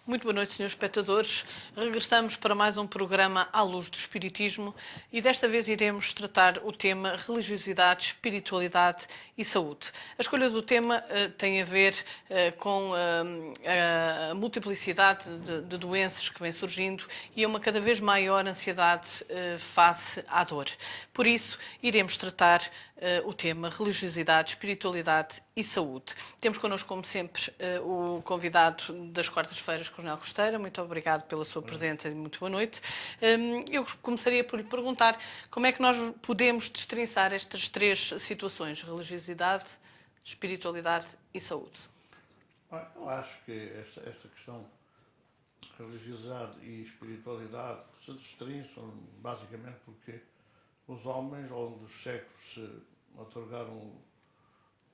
Muito boa noite, senhores espectadores. Regressamos para mais um programa à luz do Espiritismo e desta vez iremos tratar o tema religiosidade, espiritualidade e saúde. A escolha do tema tem a ver com a multiplicidade de doenças que vem surgindo e uma cada vez maior ansiedade face à dor. Por isso, iremos tratar o tema religiosidade, espiritualidade e saúde. Temos connosco, como sempre, o convidado das quartas-feiras, Coronel Costeira. Muito obrigado pela sua presença e muito boa noite. Eu começaria por lhe perguntar como é que nós podemos destrinçar estas três situações, religiosidade, espiritualidade e saúde. Eu acho que esta questão de religiosidade e espiritualidade se destrinçam basicamente porque os homens, ao longo dos séculos, se otorgaram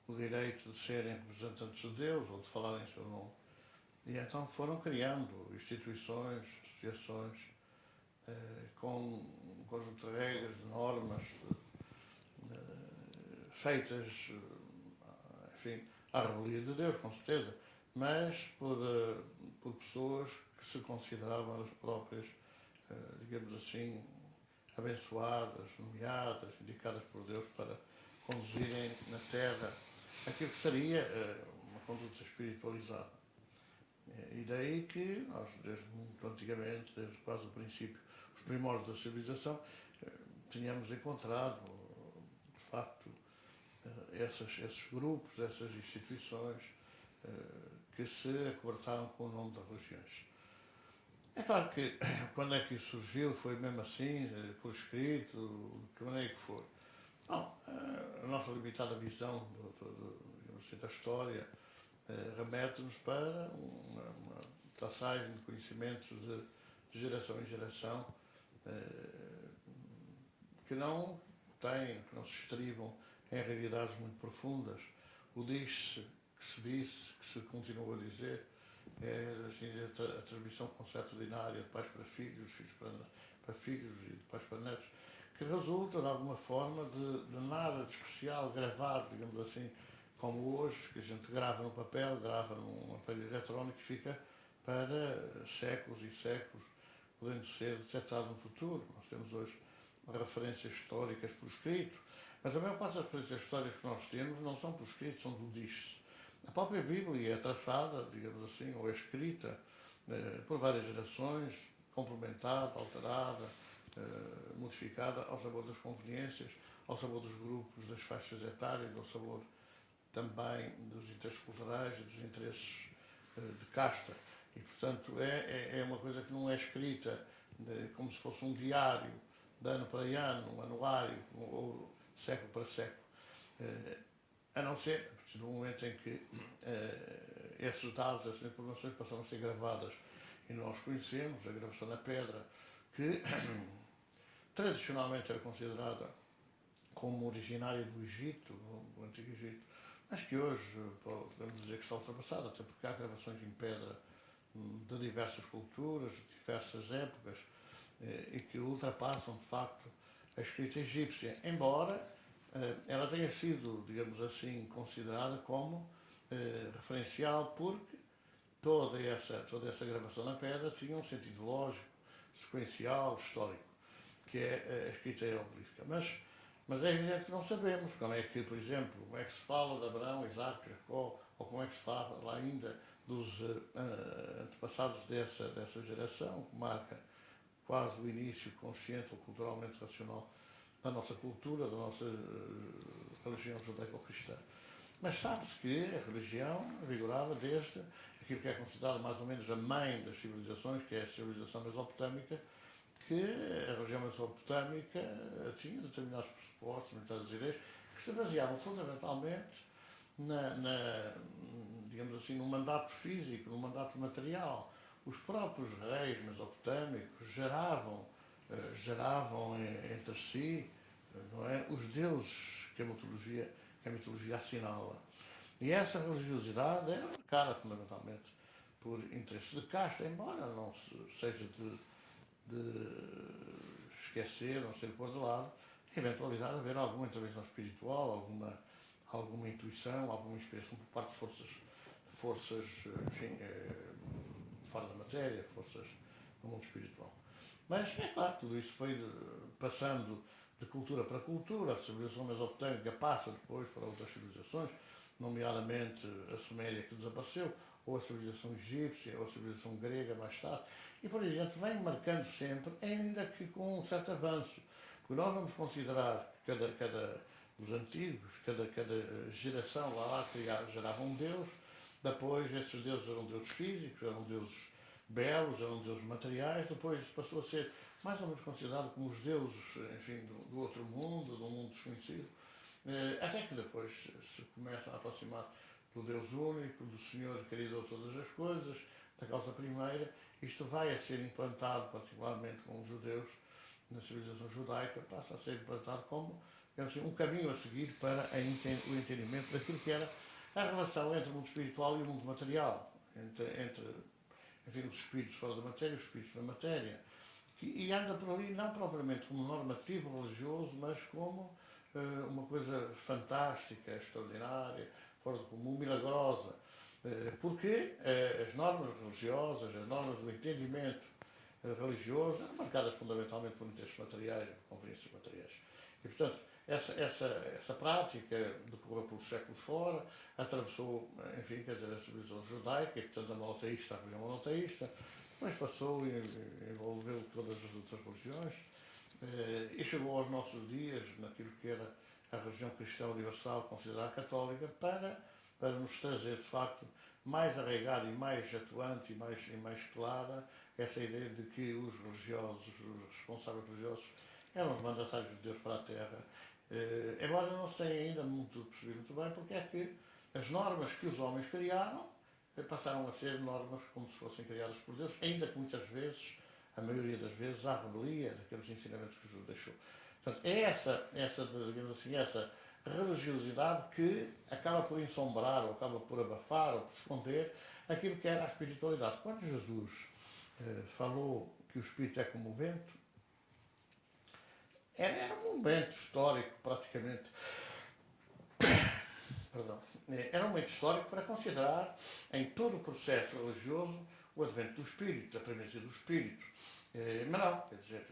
o direito de serem representantes de Deus ou de falarem em seu nome. E então foram criando instituições, associações, com um conjunto de regras, de normas, feitas, enfim, à revelia de Deus, com certeza, mas por pessoas que se consideravam elas próprias, digamos assim, abençoadas, nomeadas, indicadas por Deus para conduzirem na Terra aquilo que seria uma conduta espiritualizada. E daí que nós, desde muito antigamente, desde quase o princípio, os primórdios da civilização, tínhamos encontrado, de facto, esses grupos, essas instituições que se acobertaram com o nome das religiões. É claro que quando é que isso surgiu, foi mesmo assim, por escrito, de que maneira que foi? Não, a nossa limitada visão da história remete-nos para uma passagem de conhecimentos de geração em geração que não se estribam em realidades muito profundas. O diz-se, que se disse, que se continua a dizer, é assim, a transmissão consuetudinária de pais para filhos, filhos para filhos e de pais para netos, que resulta, de alguma forma, de nada de especial gravado, digamos assim, como hoje, que a gente grava no papel, grava num aparelho eletrónico e fica para séculos e séculos, podendo ser detectado no futuro. Nós temos hoje referências históricas por escrito, mas a maior parte das referências históricas que nós temos não são por escrito, são do diz-se. A própria Bíblia é traçada, digamos assim, ou é escrita por várias gerações, complementada, alterada, modificada ao sabor das conveniências, ao sabor dos grupos, das faixas etárias, ao sabor também dos interesses culturais e dos interesses de casta. E, portanto, é uma coisa que não é escrita como se fosse um diário, de ano para ano, um anuário, ou século para século. A não ser, a partir do momento em que esses dados, essas informações passaram a ser gravadas e nós conhecemos a gravação na pedra, que tradicionalmente era considerada como originária do Egito, do Antigo Egito, mas que hoje podemos dizer que está ultrapassada, até porque há gravações em pedra de diversas culturas, de diversas épocas, e que ultrapassam, de facto, a escrita egípcia, embora ela tenha sido, digamos assim, considerada como referencial, porque toda essa gravação na pedra tinha um sentido lógico, sequencial, histórico, que é a escrita hieroglífica. Mas é evidente que não sabemos como é que, por exemplo, como é que se fala de Abraão, Isaac, Jacó, ou como é que se fala lá ainda dos antepassados dessa geração, que marca quase o início consciente ou culturalmente racional da nossa cultura, da nossa religião judaico-cristã. Mas sabe-se que a religião vigorava desde aquilo que é considerado mais ou menos a mãe das civilizações, que é a civilização mesopotâmica, que a região mesopotâmica tinha determinados pressupostos, determinadas ideias, que se baseavam fundamentalmente digamos assim, no mandato físico, no mandato material. Os próprios reis mesopotâmicos geravam entre si, não é, os deuses que a mitologia assinala. E essa religiosidade é marcada fundamentalmente por interesses de casta, embora não seja de esquecer, não ser pôr de lado, a eventualidade de haver alguma intervenção espiritual, alguma intuição, alguma inspiração por parte de forças fora da matéria, forças do mundo espiritual. Mas, é claro, tudo isso foi passando de cultura para cultura, a civilização mesopotâmica passa depois para outras civilizações, nomeadamente a Suméria, que desapareceu, ou a civilização egípcia, ou a civilização grega mais tarde, e por aí gente vem marcando sempre, ainda que com um certo avanço, porque nós vamos considerar que cada dos antigos, cada geração lá gerava um deus, depois esses deuses eram deuses físicos, eram deuses belos, eram deuses materiais, depois passou a ser mais ou menos considerado como os deuses, enfim, do outro mundo, do mundo desconhecido, até que depois se começa a aproximar do Deus único, do Senhor que criou todas as coisas, da causa primeira. Isto vai a ser implantado, particularmente com os judeus, na civilização judaica, passa a ser implantado como assim, um caminho a seguir para o entendimento daquilo que era a relação entre o mundo espiritual e o mundo material, entre enfim, os espíritos fora da matéria e os espíritos na matéria, e anda por ali não propriamente como normativo religioso, mas como uma coisa fantástica, extraordinária, fora do comum, milagrosa, porque as normas religiosas, as normas do entendimento religioso eram marcadas fundamentalmente por interesses materiais, por conveniências materiais. E, portanto, essa prática decorreu pelos séculos fora, atravessou, enfim, quer dizer, a civilização judaica, e, portanto, a monoteísta, a religião monoteísta, mas passou e envolveu todas as outras religiões, e chegou aos nossos dias, naquilo que era a religião cristã universal, considerada católica, para nos trazer, de facto, mais arraigada e mais atuante e mais clara essa ideia de que os religiosos, os responsáveis religiosos, eram os mandatários de Deus para a Terra. Embora não se tenha ainda muito percebido muito bem porque é que as normas que os homens criaram passaram a ser normas como se fossem criadas por Deus, ainda que muitas vezes, a maioria das vezes, há rebelia daqueles ensinamentos que Jesus deixou. Portanto, é digamos assim, essa religiosidade que acaba por ensombrar, ou acaba por abafar, ou por esconder aquilo que era a espiritualidade. Quando Jesus falou que o Espírito é como o vento, era um momento histórico, praticamente. Perdão. Era um momento histórico para considerar, em todo o processo religioso, o advento do Espírito, a primazia do Espírito. Mas não, quer dizer,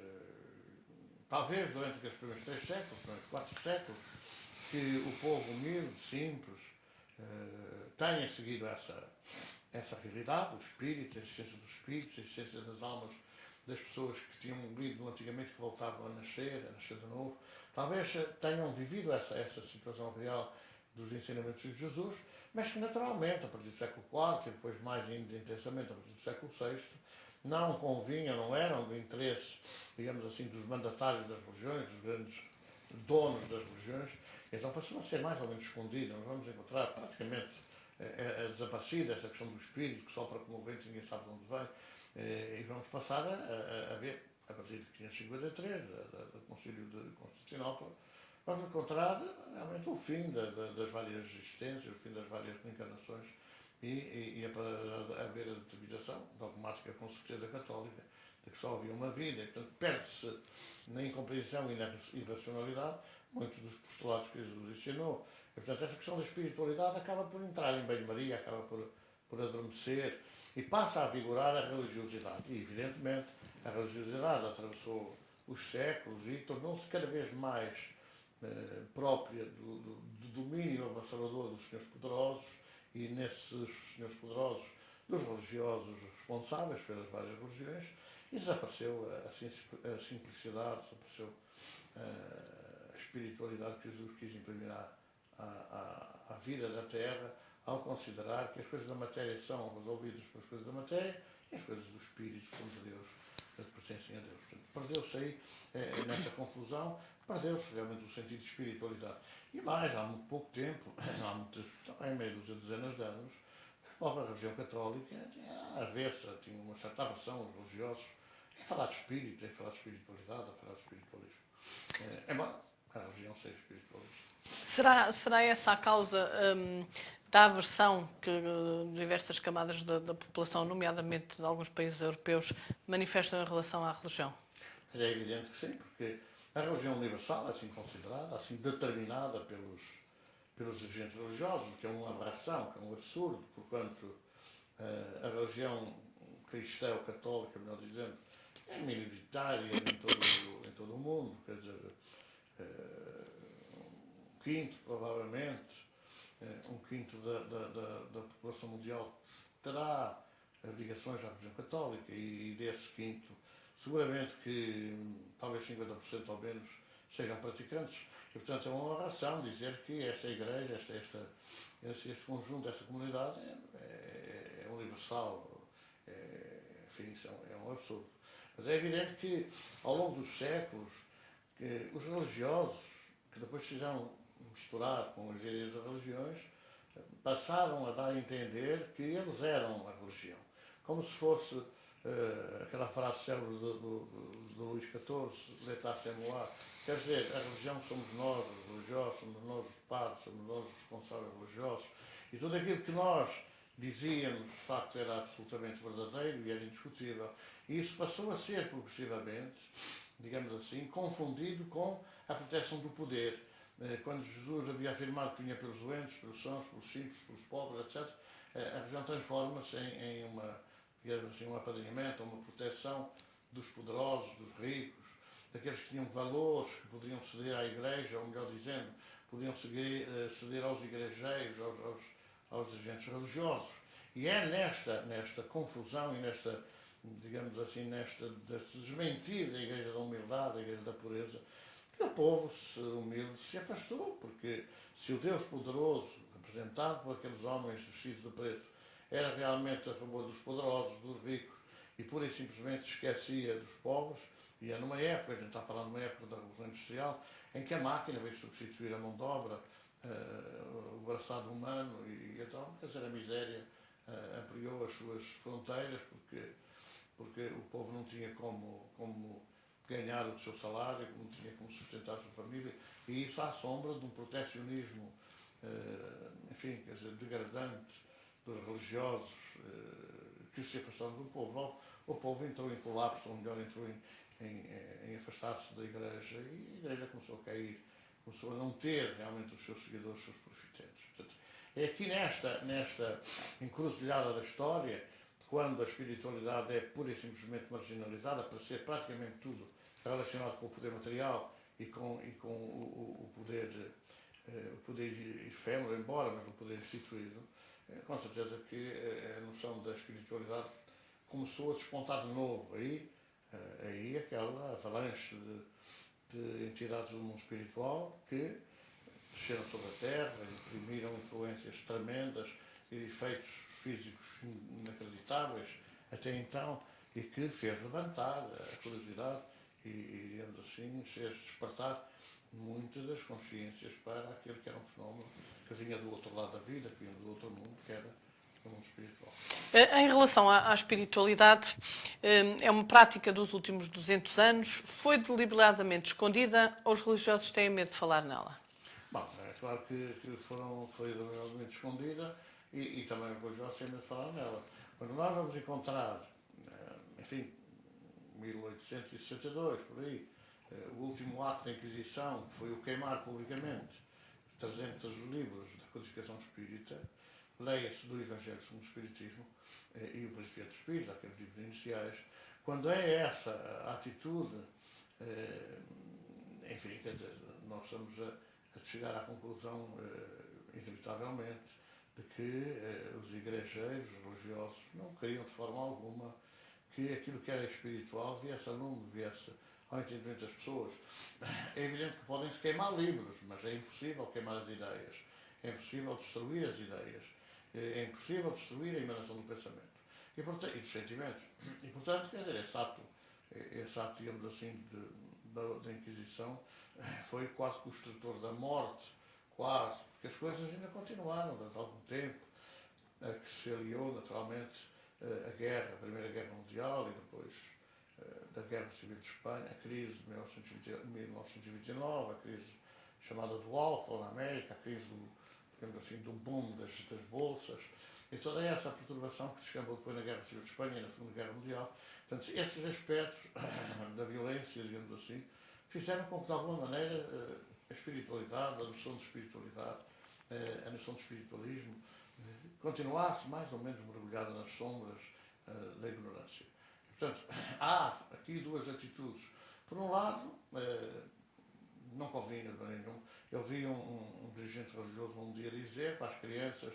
talvez durante aqueles primeiros 3 séculos, primeiros 4 séculos, que o povo humilde, simples, tenha seguido essa realidade, o Espírito, a existência do Espírito, a existência das almas das pessoas que tinham lido antigamente, que voltavam a nascer de novo, talvez tenham vivido essa situação real dos ensinamentos de Jesus, mas que naturalmente, a partir do século IV e depois mais ainda intensamente a partir do século VI, não convinham, não eram do interesse, digamos assim, dos mandatários das religiões, dos grandes donos das religiões, então passou a ser mais ou menos escondida. Nós vamos encontrar praticamente desaparecida essa questão do Espírito, que sopra como o vento e ninguém sabe de onde vem, e vamos passar a ver, a partir de 553, do Concílio de Constantinopla, vamos encontrar realmente o fim das várias existências, o fim das várias reencarnações e a haver a determinação dogmática, com certeza católica, de que só havia uma vida. E, portanto, perde-se na incompreensão e na irracionalidade muitos dos postulados que Jesus ensinou. E, portanto, essa questão da espiritualidade acaba por entrar em banho-maria, acaba por adormecer e passa a vigorar a religiosidade. E, evidentemente, a religiosidade atravessou os séculos e tornou-se cada vez mais própria do domínio avassalador dos senhores poderosos e nesses senhores poderosos dos religiosos responsáveis pelas várias religiões, e desapareceu a simplicidade, desapareceu a espiritualidade que Jesus quis imprimir à vida da Terra, ao considerar que as coisas da matéria são resolvidas pelas coisas da matéria e as coisas do Espírito, como de Deus, pertencem a Deus. Perdeu-se aí, nessa confusão, perdeu-se realmente o sentido de espiritualidade. E mais, há muito pouco tempo, há muitas, também meio dúzia de dezenas de anos, a própria religião católica, às vezes, tinha uma certa aversão aos religiosos em falar de espírito, em falar de espiritualidade, a falar de espiritualismo. Embora a religião seja espiritualista. Será essa a causa da aversão que diversas camadas da população, nomeadamente de alguns países europeus, manifestam em relação à religião? Mas é evidente que sim, porque a religião universal, assim considerada, assim determinada pelos dirigentes religiosos, que é uma aberração, que é um absurdo, porquanto a religião cristã ou católica, melhor dizendo, é minoritária em todo o mundo, quer dizer, um quinto, provavelmente, um quinto da população mundial terá ligações à religião católica e desse quinto, seguramente que talvez 50% ao menos sejam praticantes. E, portanto, é uma oração dizer que esta igreja, este conjunto, esta comunidade é universal. Enfim, isso é um absurdo. Mas é evidente que, ao longo dos séculos, que os religiosos, que depois se fizeram misturar com as ideias das religiões, passaram a dar a entender que eles eram a religião. Como se fosse aquela frase célebre do Luís XIV, L'État c'est moi. Quer dizer, a religião somos nós, os religiosos, somos nós os padres, somos nós os responsáveis religiosos. E tudo aquilo que nós dizíamos, de facto, era absolutamente verdadeiro e era indiscutível. E isso passou a ser, progressivamente, digamos assim, confundido com a proteção do poder. Quando Jesus havia afirmado que vinha pelos doentes, pelos sãos, pelos simples, pelos pobres, etc., a religião transforma-se em uma, digamos assim, um apadrinhamento, uma proteção dos poderosos, dos ricos, daqueles que tinham valores, que poderiam ceder à igreja, ou melhor dizendo, podiam ceder aos igrejeiros, aos agentes religiosos. E é nesta confusão e nesta, digamos assim, neste desmentir da igreja da humildade, da igreja da pureza, que o povo humilde se afastou, porque se o Deus poderoso, representado por aqueles homens vestidos de preto, era realmente a favor dos poderosos, dos ricos, e pura e simplesmente esquecia dos pobres, e é numa época, a gente está falando de uma época da Revolução Industrial, em que a máquina veio substituir a mão de obra, o braçado humano, e então, quer dizer, a miséria ampliou as suas fronteiras, porque o povo não tinha como ganhar o seu salário, não tinha como sustentar a sua família, e isso à sombra de um proteccionismo, enfim, quer dizer, degradante dos religiosos que se afastaram do povo. Logo, o povo entrou em colapso, ou melhor, entrou em afastar-se da igreja, e a igreja começou a cair, começou a não ter realmente os seus seguidores, os seus profetantes. Portanto, é aqui nesta encruzilhada da história, quando a espiritualidade é pura e simplesmente marginalizada para ser praticamente tudo relacionado com o poder material e com o poder efêmero, embora, mas o poder instituído, com certeza que a noção da espiritualidade começou a despontar de novo. Aí aquela avalanche de entidades do mundo espiritual que desceram sobre a Terra, imprimiram influências tremendas e efeitos físicos inacreditáveis até então, e que fez levantar a curiosidade e digamos assim, fez despertar muitas das consciências para aquele que era um fenómeno que vinha do outro lado da vida, que vinha do outro mundo, que era o mundo espiritual. Em relação à espiritualidade, é uma prática dos últimos 200 anos, foi deliberadamente escondida ou os religiosos têm medo de falar nela? Bom, é claro que foi deliberadamente escondida e também os religiosos têm medo de falar nela. Quando nós vamos encontrar, enfim, 1862, por aí, o último ato da Inquisição foi o queimar publicamente 300 livros da codificação espírita, leia-se do Evangelho segundo o Espiritismo e o Principiante Espírita, aqueles livros iniciais. Quando é essa a atitude, enfim, quer dizer, nós estamos a chegar à conclusão, inevitavelmente, de que os igrejeiros, os religiosos, não queriam de forma alguma que aquilo que era espiritual viesse a lume, viesse ao entendimento das pessoas. É evidente que podem-se queimar livros, mas é impossível queimar as ideias, é impossível destruir as ideias, é impossível destruir a emanação do pensamento e dos sentimentos. E, portanto, quer dizer, esse ato, digamos assim, da Inquisição foi quase construtor da morte, quase, porque as coisas ainda continuaram durante algum tempo, que se aliou naturalmente a guerra, a Primeira Guerra Mundial e depois da Guerra Civil de Espanha, a crise de 1929, a crise chamada do álcool na América, a crise digamos assim, do boom das bolsas, e toda essa perturbação que descambou depois na Guerra Civil de Espanha e na Segunda Guerra Mundial. Portanto, esses aspectos da violência, digamos assim, fizeram com que, de alguma maneira, a espiritualidade, a noção de espiritualidade, a noção de espiritualismo, continuasse mais ou menos mergulhada nas sombras da ignorância. Portanto, há aqui duas atitudes. Por um lado, não convinha para nenhum. Eu vi um dirigente religioso um dia dizer para as crianças: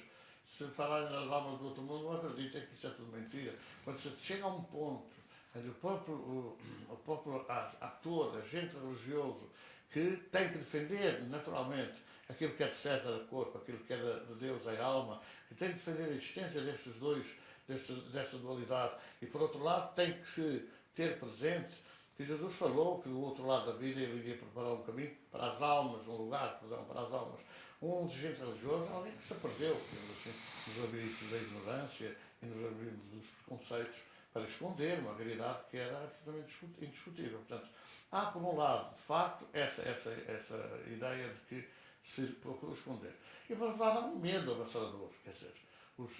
se falarem das almas do outro mundo, não acreditem que isso é tudo mentira. Quando se chega a um ponto em que o próprio ator, agente religioso, que tem que defender, naturalmente, aquilo que é de César a corpo, aquilo que é de Deus a alma, que tem que defender a existência destes dois, desta dualidade, e por outro lado tem que se ter presente que Jesus falou que do outro lado da vida ele iria preparar um caminho para as almas, um lugar, perdão, para as almas. Um dirigente religioso, alguém que se perdeu, assim, nos labirintos da ignorância e nos labirintos dos preconceitos, para esconder uma realidade que era absolutamente indiscutível. Portanto, há, por um lado, de facto, essa ideia de que se procura esconder. E, por outro lado, há um medo avassalador. Quer dizer, os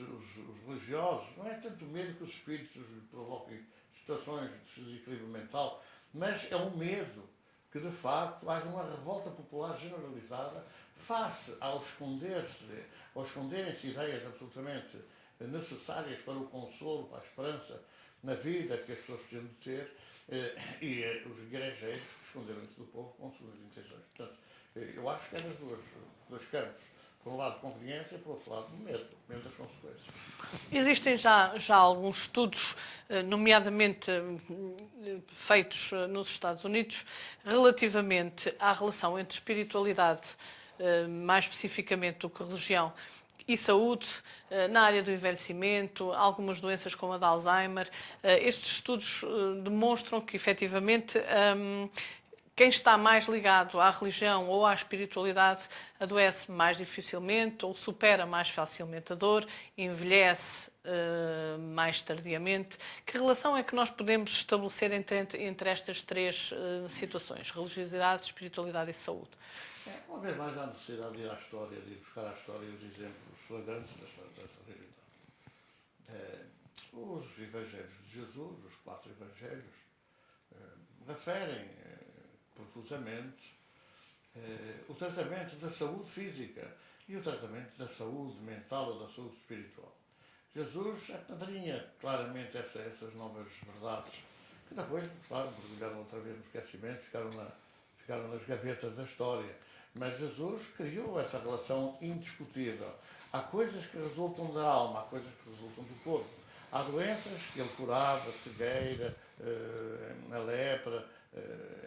religiosos, não é tanto medo que os espíritos provoquem situações de desequilíbrio mental, mas é um medo que, de facto, haja uma revolta popular generalizada face ao esconderem-se ideias absolutamente necessárias para o consolo, para a esperança na vida que as pessoas precisam de ter, e os igrejeiros esconderam-se do povo com suas intenções. Portanto, eu acho que é dos dois campos. Por um lado, conveniência, e por outro lado, medo das consequências. Existem já alguns estudos, nomeadamente feitos nos Estados Unidos, relativamente à relação entre espiritualidade, mais especificamente do que religião, e saúde, na área do envelhecimento, algumas doenças como a de Alzheimer. Estes estudos demonstram que, efetivamente, quem está mais ligado à religião ou à espiritualidade adoece mais dificilmente ou supera mais facilmente a dor, envelhece mais tardiamente. Que relação é que nós podemos estabelecer entre estas três situações? Religiosidade, espiritualidade e saúde? Uma vez mais, há necessidade de ir à história, de ir buscar à história os exemplos flagrantes dessa realidade. Os evangelhos de Jesus, os 4 evangelhos, referem profusamente o tratamento da saúde física e o tratamento da saúde mental ou da saúde espiritual. Jesus apadrinha claramente essas novas verdades, que depois, claro, mergulharam outra vez no esquecimento, ficaram nas gavetas da história. Mas Jesus criou essa relação indiscutível. Há coisas que resultam da alma, há coisas que resultam do corpo. Há doenças que ele curava, a cegueira, a lepra,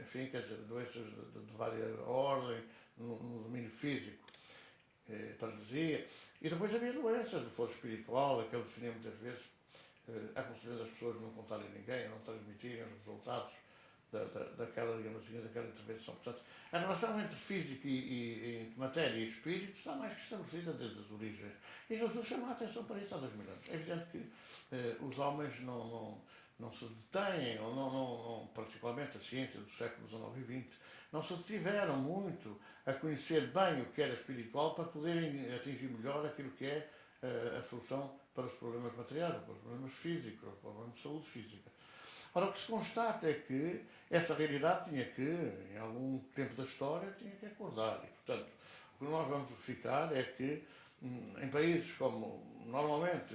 enfim, quer dizer, doenças de várias ordens no domínio físico, paralisia. E depois havia doenças do foro espiritual, que ele definia muitas vezes, aconselhando as pessoas a não contarem a ninguém, a não transmitirem os resultados daquela, digamos assim, daquela intervenção. Portanto, a relação entre físico e matéria e espírito está mais que estabelecida desde as origens. E Jesus chama a atenção para isso há 2000 anos. É evidente que os homens não se detêm, ou não, particularmente a ciência dos séculos XIX e XX, não se detiveram muito a conhecer bem o que era espiritual para poderem atingir melhor aquilo que é a solução para os problemas materiais, para os problemas físicos, para os problemas de saúde física. Ora, o que se constata é que essa realidade tinha que, em algum tempo da história, tinha que acordar. E, portanto, o que nós vamos verificar é que, em países como, normalmente,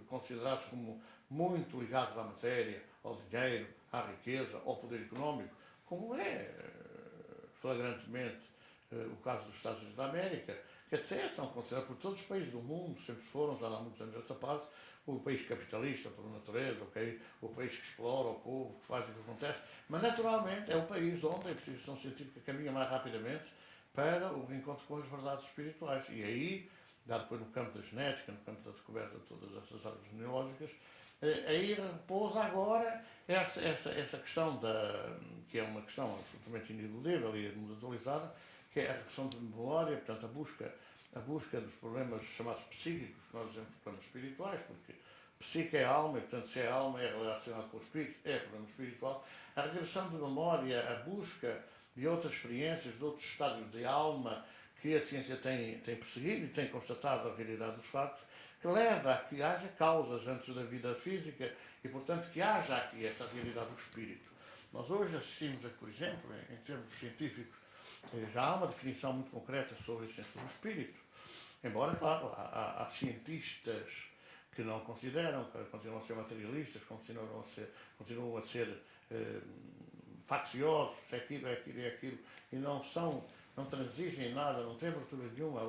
considerados como muito ligados à matéria, ao dinheiro, à riqueza, ao poder económico, como é flagrantemente o caso dos Estados Unidos da América, que até são considerados por todos os países do mundo, sempre foram, já há muitos anos esta parte, o país capitalista por natureza, okay? O país que explora o povo, que faz o que acontece, mas naturalmente é o país onde a investigação científica caminha mais rapidamente para o encontro com as verdades espirituais. E aí, já depois no campo da genética, no campo da descoberta de todas essas árvores genealógicas, aí repousa agora essa questão, que é uma questão absolutamente ineludível e atualizada, que é a questão de memória, portanto a busca dos problemas chamados psíquicos, que nós dizemos problemas espirituais, porque psique é alma, e portanto se é alma é relacionado com o espírito, é problema espiritual. A regressão de memória, a busca de outras experiências, de outros estados de alma que a ciência tem perseguido e tem constatado a realidade dos factos, que leva a que haja causas antes da vida física e, portanto, que haja aqui esta realidade do espírito. Nós hoje assistimos a, por exemplo, em termos científicos, já há uma definição muito concreta sobre a essência do espírito. Embora, claro, há cientistas que não consideram, que continuam a ser materialistas, continuam a ser facciosos, é aquilo, e não transigem em nada, não têm abertura nenhuma a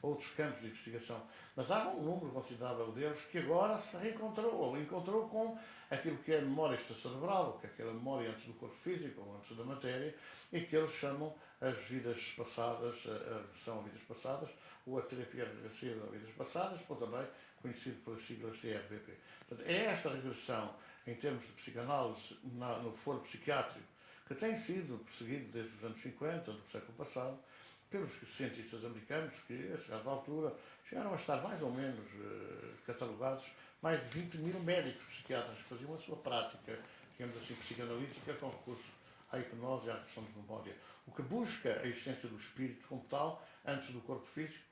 outros campos de investigação. Mas há um número considerável deles que agora se reencontrou, ou encontrou com aquilo que é a memória extracerebral, que é aquela memória antes do corpo físico, ou antes da matéria, e que eles chamam as vidas passadas, a regressão a vidas passadas, ou a terapia regressiva a vidas passadas, ou também conhecido pelas siglas TRVP. Portanto, é esta regressão, em termos de psicanálise, no foro psiquiátrico, que tem sido perseguido desde os anos 50 do século passado, pelos cientistas americanos que, a chegada altura, chegaram a estar mais ou menos catalogados mais de 20 mil médicos psiquiatras que faziam a sua prática, digamos assim, psicanalítica com recurso à hipnose e à regressão de memória. O que busca a existência do espírito como tal, antes do corpo físico,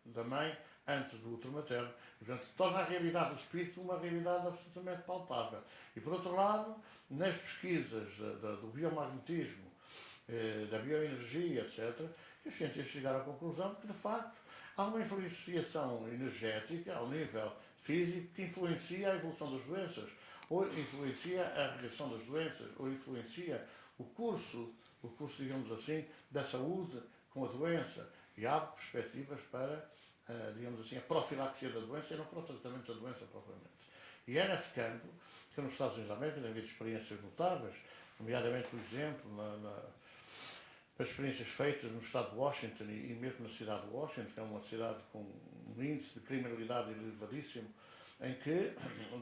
da mãe, antes do útero materno, e, portanto, torna a realidade do espírito uma realidade absolutamente palpável. E, por outro lado, nas pesquisas do biomagnetismo, da bioenergia, etc., os cientistas chegaram à conclusão que, de facto, há uma influenciação energética ao nível físico que influencia a evolução das doenças, ou influencia a regressão das doenças, ou influencia o curso, digamos assim, da saúde com a doença. E há perspectivas para, digamos assim, a profilaxia da doença e não para o tratamento da doença propriamente. E é nesse campo que nos Estados Unidos da América tem havido experiências notáveis, nomeadamente, por exemplo, as experiências feitas no estado de Washington e mesmo na cidade de Washington, que é uma cidade com um índice de criminalidade elevadíssimo, em que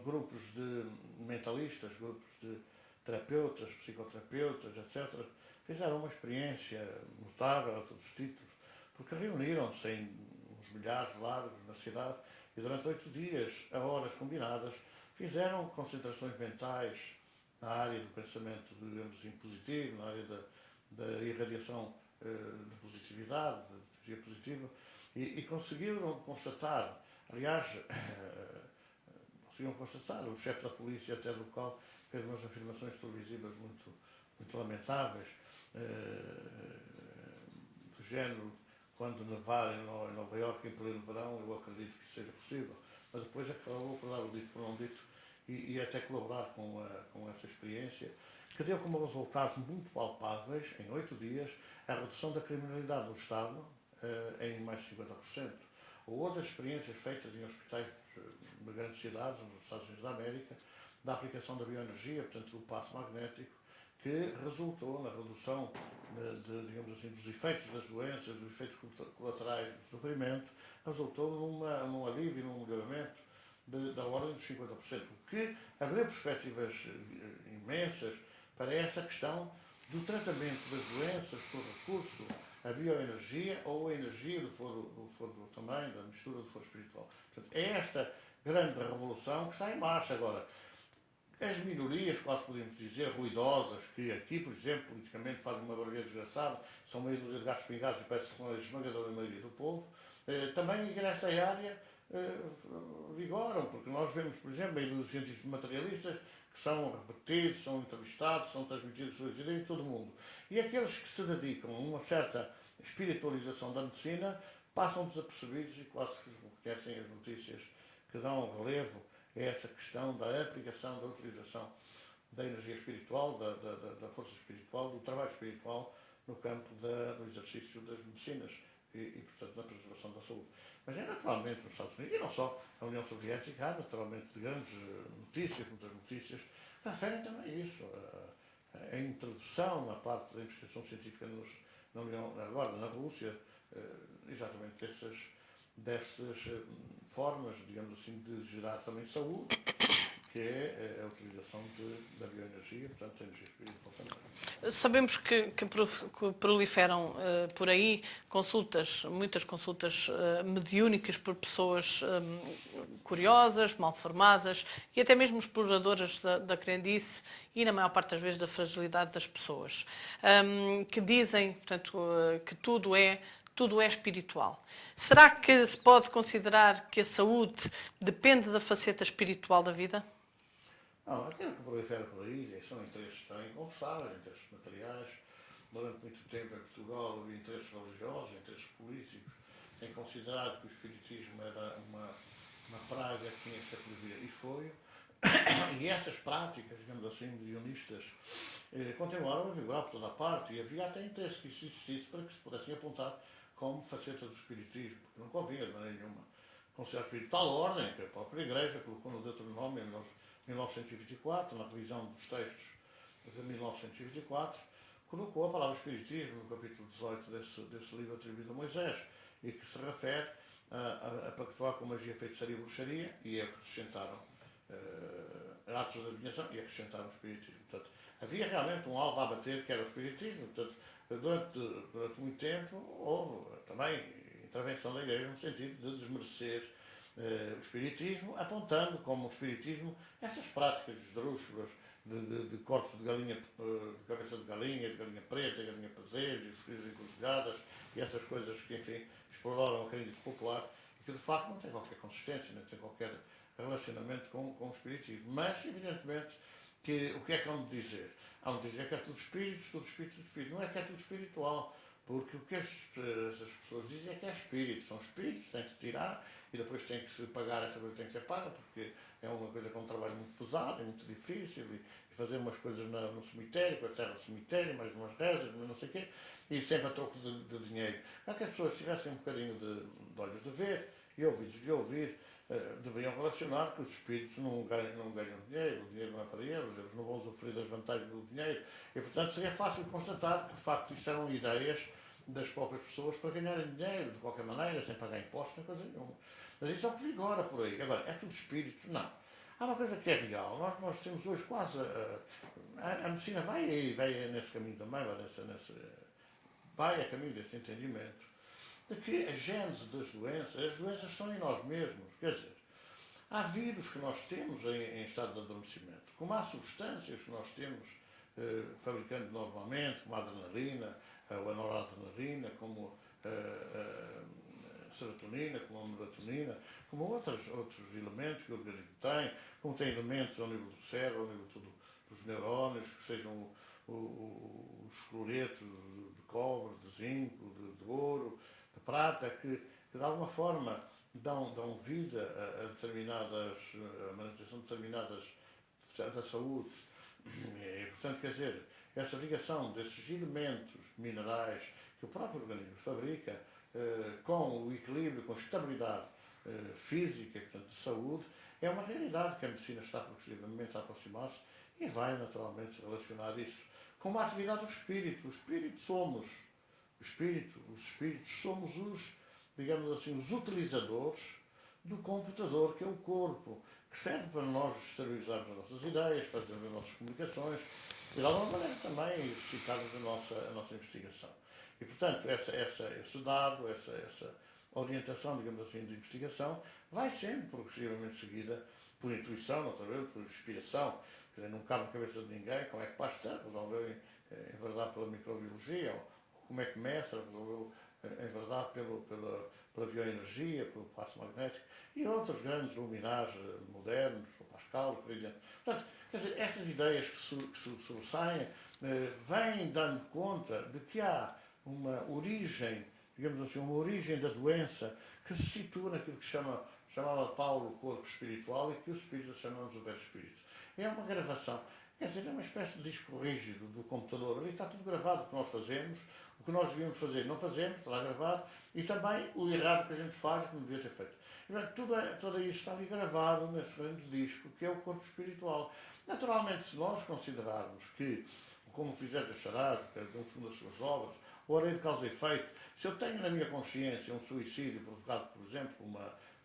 grupos de mentalistas, grupos de terapeutas, psicoterapeutas, etc., fizeram uma experiência notável a todos os títulos, porque reuniram-se em uns milhares de largos na cidade e durante 8 dias, a horas combinadas, fizeram concentrações mentais na área do pensamento, digamos assim, positivo, na área da irradiação de positividade, de energia positiva, e conseguiram constatar, aliás, o chefe da polícia até local fez umas afirmações televisivas muito lamentáveis, do género, quando nevar em Nova Iorque em pleno verão, eu acredito que seja possível, mas depois acabou por dar o dito por não dito e até colaborar com essa experiência, que deu como resultados muito palpáveis, em 8 dias, a redução da criminalidade no Estado em mais de 50%. Ou outras experiências feitas em hospitais de grandes cidades, nos Estados Unidos da América, da aplicação da bioenergia, portanto do passo magnético, que resultou na redução digamos assim, dos efeitos das doenças, dos efeitos colaterais do sofrimento, resultou num alívio, num melhoramento da ordem dos 50%, o que abriu perspectivas imensas para esta questão do tratamento das doenças por recurso à bioenergia ou a energia do foro também, da mistura do foro espiritual. Portanto, é esta grande revolução que está em marcha agora. As minorias, quase podemos dizer, ruidosas, que aqui, por exemplo, politicamente fazem uma barulha desgraçada, são meio dúzia de gatos pingados e parece que são a esmagadora maioria do povo, também nesta área vigoram, porque nós vemos, por exemplo, meio dos cientistas materialistas que são repetidos, são entrevistados, são transmitidos suas ideias de todo o mundo. E aqueles que se dedicam a uma certa espiritualização da medicina passam desapercebidos e quase que reconhecem as notícias que dão relevo a essa questão da aplicação, da utilização da energia espiritual, da força espiritual, do trabalho espiritual no campo do exercício das medicinas e, portanto, na preservação da saúde. Mas é naturalmente nos Estados Unidos, e não só a União Soviética, há naturalmente grandes notícias, muitas notícias, que referem também isso. A introdução na parte da investigação científica na União, agora na Rússia, exatamente dessas formas, digamos assim, de gerar também saúde, que é a utilização da bioenergia, portanto, da energia espiritual também. Sabemos que proliferam por aí muitas consultas mediúnicas por pessoas curiosas, mal formadas e até mesmo exploradoras da crendice e, na maior parte das vezes, da fragilidade das pessoas, que dizem, portanto, que tudo é espiritual. Será que se pode considerar que a saúde depende da faceta espiritual da vida? Não, aquilo que prolifera por aí são interesses também inconfessáveis, interesses materiais. Durante muito tempo em Portugal havia interesses religiosos, interesses políticos, em considerar que o espiritismo era uma praga que tinha que se prever e foi. E essas práticas, digamos assim, mediunistas, continuaram a vigorar por toda a parte e havia até interesse que isso existisse para que se pudessem apontar como faceta do espiritismo, porque não convinha de maneira nenhuma considerar o espírito de tal ordem que a própria Igreja colocou no Deuteronômio em 1924, na revisão dos textos de 1924, colocou a palavra espiritismo no capítulo 18 desse livro atribuído a Moisés e que se refere a pactuar com magia, feitiçaria e bruxaria e acrescentaram atos de adivinhação e acrescentaram o espiritismo. Portanto, havia realmente um alvo a bater que era o espiritismo. Portanto, durante muito tempo houve também intervenção da Igreja no sentido de desmerecer o espiritismo, apontando como o espiritismo essas práticas esdrúxulas de cortes de galinha, de cabeça de galinha preta, galinha prazeres, os crios encruzilhadas e essas coisas que, enfim, exploraram a crendice popular e que, de facto, não tem qualquer consistência, não tem qualquer relacionamento com o espiritismo. Mas, evidentemente, que o que é que hão de dizer? Hão de dizer que é tudo espíritos, tudo espírito, tudo espírito. Não é que é tudo espiritual. Porque o que as pessoas dizem é que é espírito. São espíritos, tem que se tirar e depois tem que se pagar, essa coisa tem que ser paga, porque é uma coisa com um trabalho muito pesado, é muito difícil, e fazer umas coisas no cemitério, com a terra do cemitério, mais umas rezas, mas não sei o quê, e sempre a troco de dinheiro. Há que as pessoas tivessem um bocadinho de olhos de ver e ouvidos de ouvir, deveriam relacionar que os espíritos não ganham dinheiro, o dinheiro não é para eles não vão sofrer das vantagens do dinheiro, e portanto seria fácil constatar que de facto isso eram ideias das próprias pessoas para ganharem dinheiro, de qualquer maneira, sem pagar impostos, nem coisa nenhuma. Mas isso é o que vigora por aí. Agora, é tudo espírito? Não. Há uma coisa que é real. Nós temos hoje quase. A medicina vai nesse caminho também, vai a caminho desse entendimento de que a gênese das doenças, as doenças estão em nós mesmos. Quer dizer, há vírus que nós temos em estado de adormecimento, como há substâncias que nós temos fabricando normalmente, como a adrenalina, a noradrenalina, como a serotonina, como a melatonina, como outros elementos que o organismo tem, como tem elementos ao nível do cérebro, ao nível dos neurónios, que sejam o esqueleto de cobre, de zinco, de ouro, de prata, que de alguma forma dão vida a determinadas, a manutenção de determinadas da saúde. E, portanto, quer dizer, essa ligação desses elementos minerais que o próprio organismo fabrica com o equilíbrio, com a estabilidade física, portanto, de saúde, é uma realidade que a medicina está progressivamente a aproximar-se e vai naturalmente relacionar isso com uma atividade do espírito. O espírito somos, os espíritos somos digamos assim, os utilizadores do computador que é o corpo, que serve para nós exteriorizarmos as nossas ideias, fazermos as nossas comunicações e de alguma maneira também exercitarmos a nossa investigação. E portanto, esse dado, essa orientação, digamos assim, de investigação, vai sendo progressivamente seguida por intuição, outra vez, por inspiração. Quer dizer, não cabe na cabeça de ninguém como é que Pasteur resolveu enverdar pela microbiologia, ou como é que Mestre resolveu enverdar pela bioenergia, pelo passo magnético, e outros grandes luminares modernos, o Pascal, por exemplo. Portanto, quer dizer, estas ideias que se sobressaem vêm dando conta de que há uma origem, digamos assim, uma origem da doença que se situa naquilo que chamava Paulo o corpo espiritual e que os espíritos chamamos o perispírito. É uma gravação, quer dizer, é uma espécie de disco rígido do computador. Ali está tudo gravado o que nós fazemos, o que nós devíamos fazer não fazemos, está lá gravado, e também o errado que a gente faz e que não devia ter feito. E, tudo isso está ali gravado nesse grande disco, que é o corpo espiritual. Naturalmente, se nós considerarmos que, como fizeste a Charaz, que é uma das suas obras, ou a lei de causa e efeito, se eu tenho na minha consciência um suicídio provocado, por exemplo,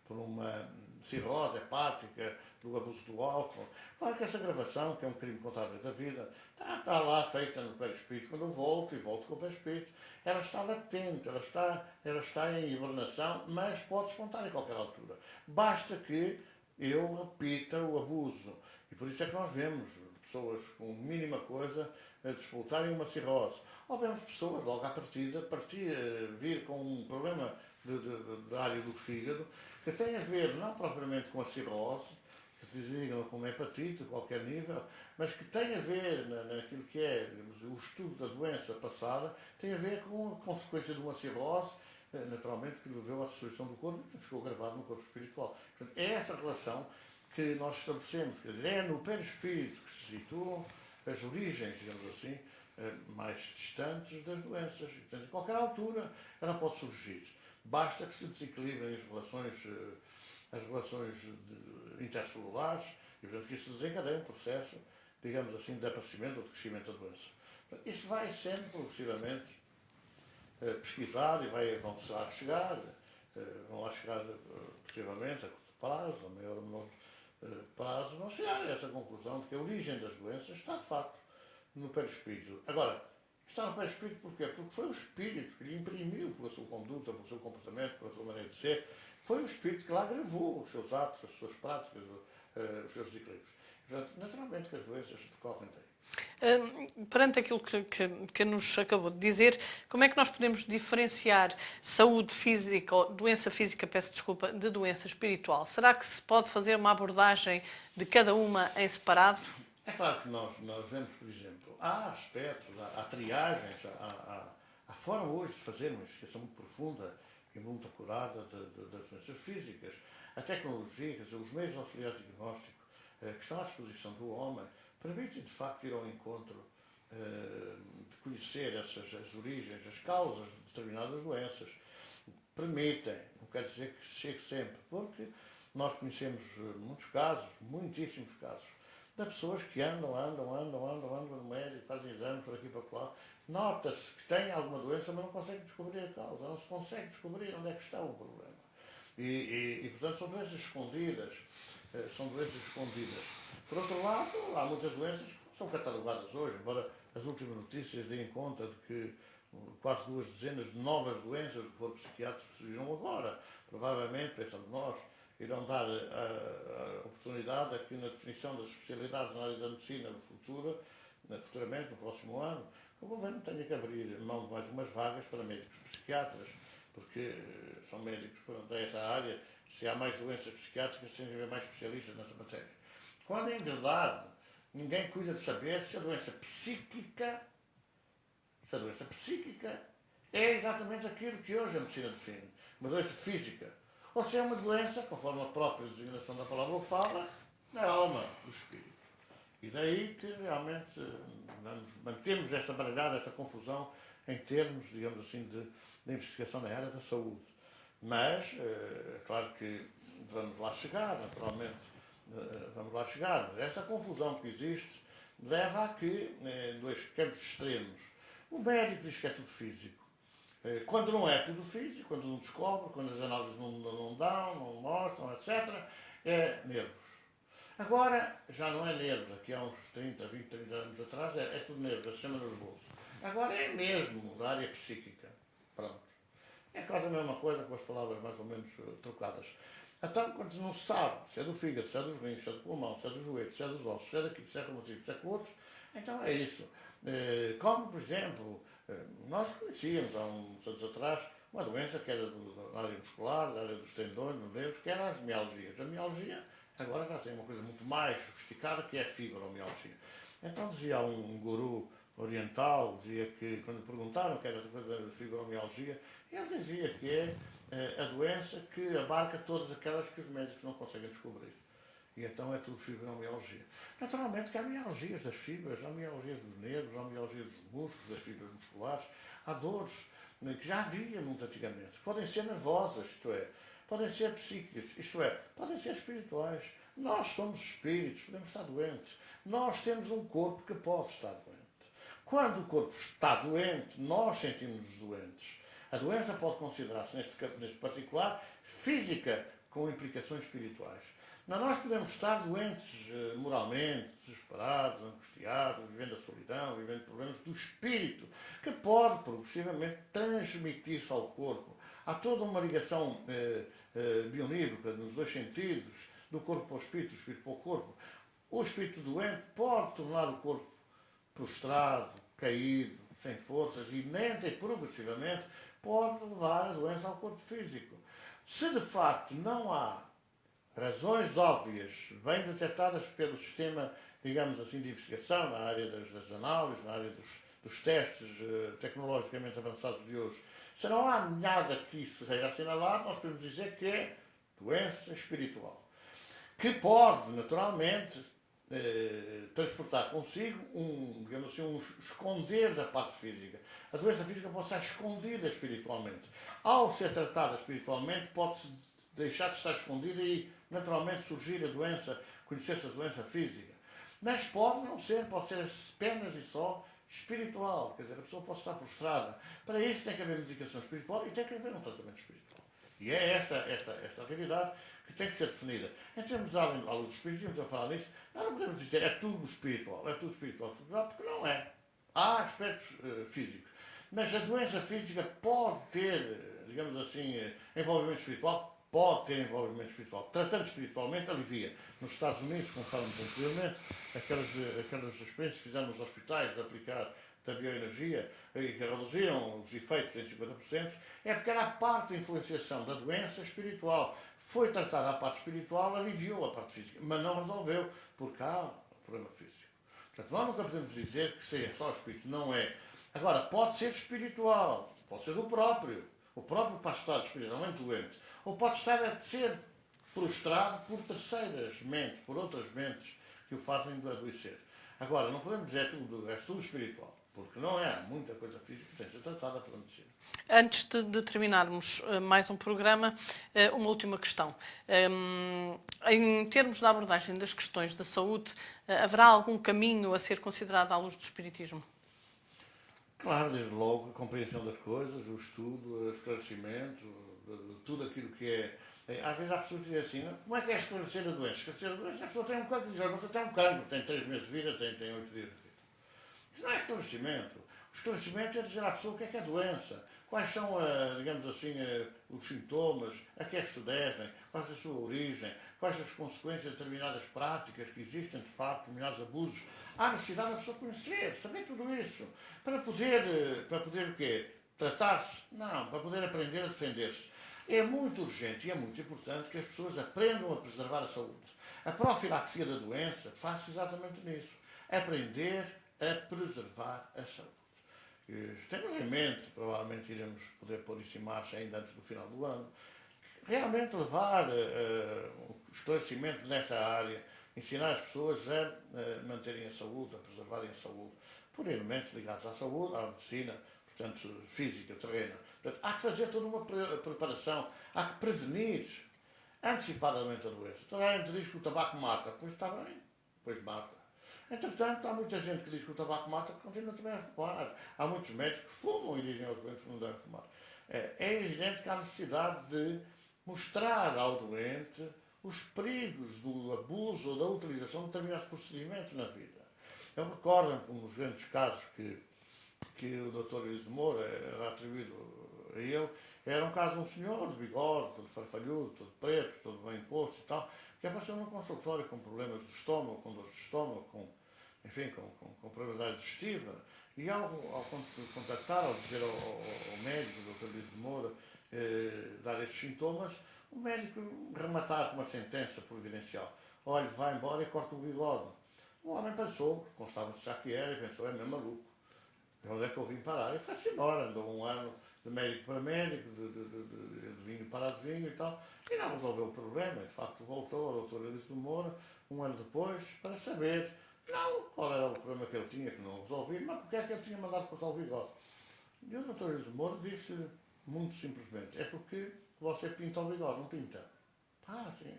por uma cirrose hepática, do abuso do álcool, claro que essa gravação, que é um crime contra a lei da vida, está lá feita no perispírito. Quando eu volto, e volto com o perispírito, ela está latente, ela está em hibernação, mas pode despontar em qualquer altura. Basta que eu repita o abuso. E por isso é que nós vemos pessoas com mínima coisa despoltarem uma cirrose. Ou vemos pessoas, logo à partida, vir com um problema da área do fígado, que tem a ver não propriamente com a cirrose, que se desligam com uma hepatite, a qualquer nível, mas que tem a ver naquilo que é, digamos, o estudo da doença passada, tem a ver com a consequência de uma cirrose naturalmente, que levou à destruição do corpo e ficou gravado no corpo espiritual. Portanto, é essa relação que nós estabelecemos. Quer dizer, é no perispírito que se situam as origens, digamos assim, mais distantes das doenças. E, portanto, a qualquer altura ela pode surgir. Basta que se desequilibrem as relações intercelulares e, portanto, que isso desencadeie um processo, digamos assim, de aparecimento ou de crescimento da doença. Portanto, isso vai sendo progressivamente pesquisado e vão lá chegar, possivelmente a curto prazo, a maior ou menor prazo, vão chegar a essa conclusão de que a origem das doenças está, de facto, no perispírito. Agora, está no perispírito porquê? Porque foi o espírito que lhe imprimiu pela sua conduta, pelo seu comportamento, pela sua maneira de ser, foi o espírito que lá gravou os seus atos, as suas práticas, os seus desequilíbrios. Portanto, naturalmente que as doenças decorrem daí. Perante aquilo que nos acabou de dizer, como é que nós podemos diferenciar saúde física, ou doença física, peço desculpa, de doença espiritual? Será que se pode fazer uma abordagem de cada uma em separado? É claro que nós vemos, por exemplo, há aspectos, há triagens, há forma hoje de fazer uma investigação muito profunda e muito acurada das doenças físicas. A tecnologia, quer dizer, os meios auxiliares de diagnóstico que estão à disposição do homem, permitem, de facto, ir ao encontro de conhecer as origens, as causas de determinadas doenças. Permitem, não quer dizer que se chegue sempre, porque nós conhecemos muitos casos, muitíssimos casos, de pessoas que andam no médico, fazem exames por aqui e por lá, nota-se que têm alguma doença, mas não conseguem descobrir a causa, não se consegue descobrir onde é que está o problema. E portanto, são doenças escondidas. Por outro lado, há muitas doenças que são catalogadas hoje, embora as últimas notícias deem conta de que quase 2 dezenas de novas doenças do corpo psiquiátrico surgiram agora. Provavelmente, pensando nós, irão dar a oportunidade a que na definição das especialidades na área da medicina futuramente, no próximo ano, o Governo tenha que abrir mão de mais umas vagas para médicos psiquiatras, porque são médicos para essa área. Se há mais doenças psiquiátricas, tem que haver mais especialistas nessa matéria. Quando, em verdade, ninguém cuida de saber se a doença psíquica é exatamente aquilo que hoje a medicina define, uma doença física, ou se é uma doença, conforme a própria designação da palavra o fala, na alma do espírito. E daí que realmente mantemos esta baralhada, esta confusão em termos, digamos assim, de investigação na área da saúde. Mas, é claro que vamos lá chegar, naturalmente, Esta confusão que existe leva a que, em dois campos extremos, o médico diz que é tudo físico. Quando não é tudo físico, quando não descobre, quando as análises não dão, não mostram, etc., é nervos. Agora, já não é nervos, aqui há uns 30, 20, 30 anos atrás, é tudo nervos, é sistema nervoso. Agora é mesmo da área psíquica. Pronto. É quase a mesma coisa, com as palavras mais ou menos trocadas. Então, quando não se sabe se é do fígado, se é dos rins, se é do pulmão, se é dos joelhos, se é dos ossos, se é daqui, se é reumatismo, se é com outros, então é isso. Como, por exemplo, nós conhecíamos há uns anos atrás uma doença que era da área muscular, da área dos tendões, dos nervos, que era as mialgias. A mialgia agora já tem uma coisa muito mais sofisticada, que é a fibromialgia. Então dizia um guru oriental, dizia que, quando lhe perguntaram o que era essa coisa da fibromialgia, ele dizia que é a doença que abarca todas aquelas que os médicos não conseguem descobrir. E então é tudo fibromialgia. Naturalmente que há mialgias das fibras, há mialgias dos nervos, há mialgias dos músculos, das fibras musculares, há dores que já havia muito antigamente. Podem ser nervosas, isto é, podem ser psíquicas, isto é, podem ser espirituais. Nós somos espíritos, podemos estar doentes. Nós temos um corpo que pode estar doente. Quando o corpo está doente, nós sentimos-nos doentes. A doença pode considerar-se, neste particular, física, com implicações espirituais. Mas nós podemos estar doentes moralmente, desesperados, angustiados, vivendo a solidão, vivendo problemas do espírito, que pode progressivamente transmitir-se ao corpo. Há toda uma ligação bionívoca nos dois sentidos, do corpo para o espírito, do espírito para o corpo. O espírito doente pode tornar o corpo prostrado, caído, sem forças, e lenta e progressivamente pode levar a doença ao corpo físico. Se de facto não há razões óbvias, bem detectadas pelo sistema digamos assim, de investigação, na área das análises, na área dos testes tecnologicamente avançados de hoje. Se não há nada que isso seja assinalado, nós podemos dizer que é doença espiritual, que pode, naturalmente, transportar consigo digamos assim, um esconder da parte física. A doença física pode estar escondida espiritualmente. Ao ser tratada espiritualmente, pode-se deixar de estar escondida e, naturalmente, surgir a doença, conhecer-se a doença física. Mas pode não ser, pode ser apenas e só espiritual. Quer dizer, a pessoa pode estar prostrada. Para isso tem que haver medicação espiritual e tem que haver um tratamento espiritual. E é esta realidade que tem que ser definida. Em termos de à luz do espiritismo, a falar nisso, nós não podemos dizer é tudo espiritual, porque não é. Há aspectos físicos. Mas a doença física pode ter, digamos assim, envolvimento espiritual, pode ter envolvimento espiritual. Tratando espiritualmente, alivia. Nos Estados Unidos, como falamos anteriormente, aquelas experiências que fizemos nos hospitais de aplicar da bioenergia e que reduziram os efeitos em 50%, é porque era a parte de influenciação da doença espiritual. Foi tratada a parte espiritual, aliviou a parte física, mas não resolveu, porque há o problema físico. Portanto, nós nunca podemos dizer que seja só o espírito, não é. Agora, pode ser espiritual, pode ser do próprio. O próprio pode estar espiritualmente doente, ou pode estar a ser prostrado por terceiras mentes, por outras mentes que o fazem adoecer. Agora, não podemos dizer é tudo espiritual, porque não é. Há muita coisa física que tem que ser tratada pela medicina. Antes de terminarmos mais um programa, uma última questão. Em termos da abordagem das questões da saúde, haverá algum caminho a ser considerado à luz do espiritismo? Claro, desde logo, a compreensão das coisas, o estudo, o esclarecimento, de tudo aquilo que é. Às vezes há pessoas que dizem assim, como é que é esclarecer a doença? Esclarecer a doença, a pessoa tem um cancro, diz, você tem um cancro, tem 3 meses de vida, tem 8 dias de vida. Isso não é esclarecimento. O esclarecimento é dizer à pessoa o que é a doença, quais são, digamos assim, os sintomas, a que é que se devem, qual é a sua origem, quais as consequências de determinadas práticas que existem, de facto, determinados abusos. Há necessidade da pessoa conhecer, saber tudo isso, para poder o quê? Tratar-se? Não, para poder aprender a defender-se. É muito urgente e é muito importante que as pessoas aprendam a preservar a saúde. A profilaxia da doença faz-se exatamente nisso. Aprender a preservar a saúde. Temos em mente, provavelmente iremos poder pôr isso em marcha ainda antes do final do ano, realmente levar o esclarecimento nessa área, ensinar as pessoas a manterem a saúde, a preservarem a saúde, por elementos ligados à saúde, à medicina, portanto, física, terrena. Portanto, há que fazer toda uma preparação, há que prevenir antecipadamente a doença. Toda a gente diz que o tabaco mata, pois está bem, pois mata. Entretanto, há muita gente que diz que o tabaco mata, que continua também a fumar. Há muitos médicos que fumam e dizem aos doentes que não devem fumar. É evidente que há necessidade de mostrar ao doente os perigos do abuso ou da utilização de determinados procedimentos na vida. Eu recordo-me, como nos grandes casos que o Dr. Elise Moura era atribuído a ele, era um caso de um senhor de bigode, todo farfalhudo, todo preto, todo bem posto e tal, que apareceu num consultório com problemas de estômago, com dores de estômago, com problemas digestiva. E ao contactar, ao dizer ao médico, o Dr. Elise Moura, dar estes sintomas, o médico rematar com uma sentença providencial. Olha, vai embora e corta o bigode. O homem pensou, constava-se já que era, e pensou, é mesmo maluco. De onde é que eu vim parar? E foi-se embora, andou um ano de médico para médico, de vinho para vinho e tal, e não resolveu o problema. De facto, voltou ao doutor Elise de Moura, um ano depois, para saber, não qual era o problema que ele tinha, que não resolvia, mas porque é que ele tinha mandado cortar o bigode. E o doutor Elise de Moura disse, muito simplesmente, é porque você pinta o bigode, não pinta. Ah, sim,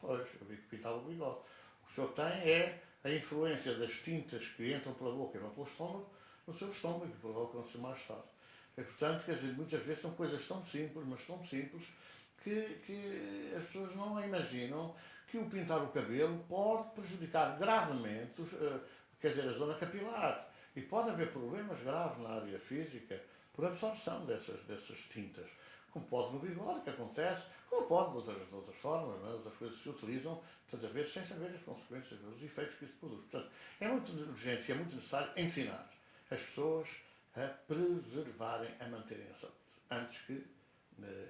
pois, eu vi que pintava o bigode. O que o senhor tem é a influência das tintas que entram pela boca e vão pelo estômago, no seu estômago, que provocam-se mal-estar. E, portanto, quer dizer, muitas vezes são coisas tão simples, mas tão simples, que as pessoas não imaginam que o pintar o cabelo pode prejudicar gravemente, quer dizer, a zona capilar. E pode haver problemas graves na área física por absorção dessas tintas. Como pode no bigode, que acontece, como pode de outras formas, né? Outras coisas que se utilizam, tantas vezes, sem saber as consequências, os efeitos que isso produz. Portanto, é muito urgente e é muito necessário ensinar as pessoas a preservarem, a manterem a saúde. Antes que.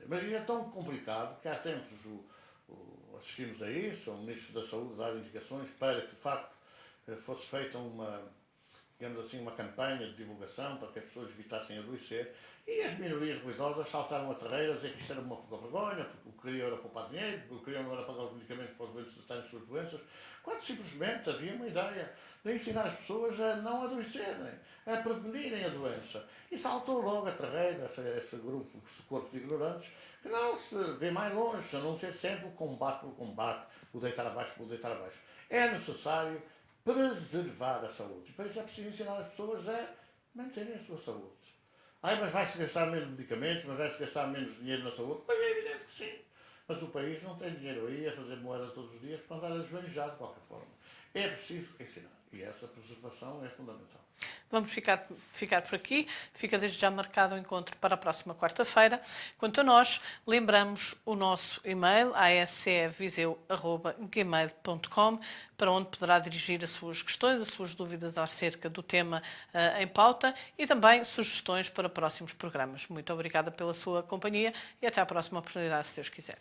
Mas é tão complicado que há tempos assistimos a isso, o Ministro da Saúde dar indicações para que, de facto, fosse feita digamos assim, uma campanha de divulgação para que as pessoas evitassem adoecer, e as minorias religiosas saltaram a terreira a dizer que isto era uma pouca vergonha, porque o que queriam era poupar dinheiro, porque o que queriam não era pagar os medicamentos para os doentes tratarem as suas doenças, quando simplesmente havia uma ideia de ensinar as pessoas a não adoecerem, a prevenirem a doença. E saltou logo a terreira esse grupo, esse corpo de ignorantes, que não se vê mais longe, a não ser sempre o combate pelo combate, o deitar abaixo pelo deitar abaixo. É necessário preservar a saúde. E para isso é preciso ensinar as pessoas a manterem a sua saúde. Mas vai-se gastar menos medicamentos, mas vai-se gastar menos dinheiro na saúde? Pois é evidente que sim. Mas o país não tem dinheiro aí a fazer moeda todos os dias para andar a desvanejar de qualquer forma. É preciso ensinar. E essa preservação é fundamental. Vamos ficar por aqui. Fica desde já marcado o encontro para a próxima quarta-feira. Quanto a nós, lembramos o nosso e-mail, asceviseu@gmail.com, para onde poderá dirigir as suas questões, as suas dúvidas acerca do tema em pauta e também sugestões para próximos programas. Muito obrigada pela sua companhia e até à próxima oportunidade, se Deus quiser.